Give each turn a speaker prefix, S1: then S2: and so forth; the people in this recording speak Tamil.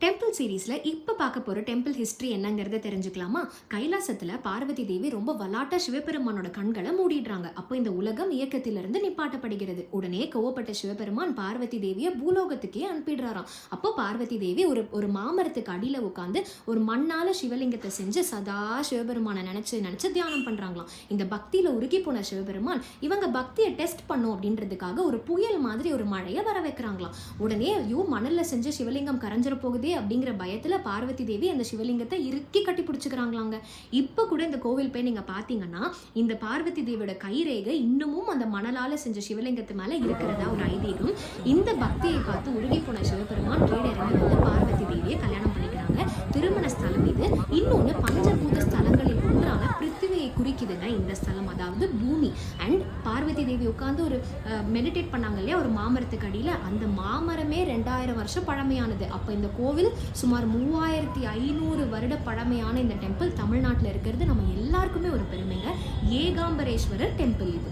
S1: டெம்பிள் சீரீஸில் இப்போ பார்க்க போகிற டெம்பிள் ஹிஸ்ட்ரி என்னங்கிறத தெரிஞ்சுக்கலாமா? கைலாசத்தில் பார்வதி தேவி ரொம்ப வலாட்ட சிவபெருமானோட கண்களை மூடிடுறாங்க. அப்போ இந்த உலகம் இயக்கத்திலிருந்து நிப்பாட்டப்படுகிறது. உடனே கோவப்பட்ட சிவபெருமான் பார்வதி தேவியை பூலோகத்துக்கே அனுப்பிடுறாராம். அப்போ பார்வதி தேவி ஒரு மாமரத்துக்கு அடியில் உட்காந்து ஒரு மண்ணால் சிவலிங்கத்தை செஞ்சு சதா சிவபெருமானை நினச்சி தியானம் பண்ணுறாங்களாம். இந்த பக்தியில் உருகி போன சிவபெருமான் இவங்க பக்தியை டெஸ்ட் பண்ணும் அப்படின்றதுக்காக ஒரு புயல் மாதிரி ஒரு மழையை வர வைக்கிறாங்களாம். உடனே ஐயோ மணலில் செஞ்ச சிவலிங்கம் கரைஞ்சிட போகுது அப்படிங்கிற பயத்துல பார்வதி தேவி அந்த சிவலிங்கத்தை இறுக்கி கட்டி பிடிச்சுக்கிறாங்களாங்க. இப்ப கூட இந்த கோவில் போய் நீங்க பாத்தீங்கன்னா இந்த பார்வதி தேவியோட கைரேகை இன்னமும் அந்த மணலால செஞ்ச சிவலிங்கத்து மேல இருக்கிறதா ஒரு ஐதீகம். இந்த பக்தியை பார்த்து உருகி போன சிவபெருமான் கீழே இறங்கி வந்து பார்வதி தேவியை கல்யாணம் பண்ணிக்கிறாங்க. திருமண ஸ்தலம் இது. இன்னொன்னு பஞ்சபூத ஸ்தலங்களில் ஒன்றான பிருத்திவியை குறிக்குதுங்க இந்த ஸ்தலம், அதாவது பூமி. அண்ட் பார்வதி தேவி உட்காந்து ஒரு மெடிடேட் பண்ணாங்க இல்லையா ஒரு மாமரத்துக்கு அடியில, அந்த மாமரமே 2000 வருஷம் பழமையானது. அப்ப இந்த கோவில் சுமார் 3500 வருட பழமையான இந்த டெம்பிள் தமிழ்நாட்டில் இருக்கிறது நம்ம எல்லாருக்குமே ஒரு பெருமைங்க. ஏகாம்பரேஸ்வரர் டெம்பிள் இது.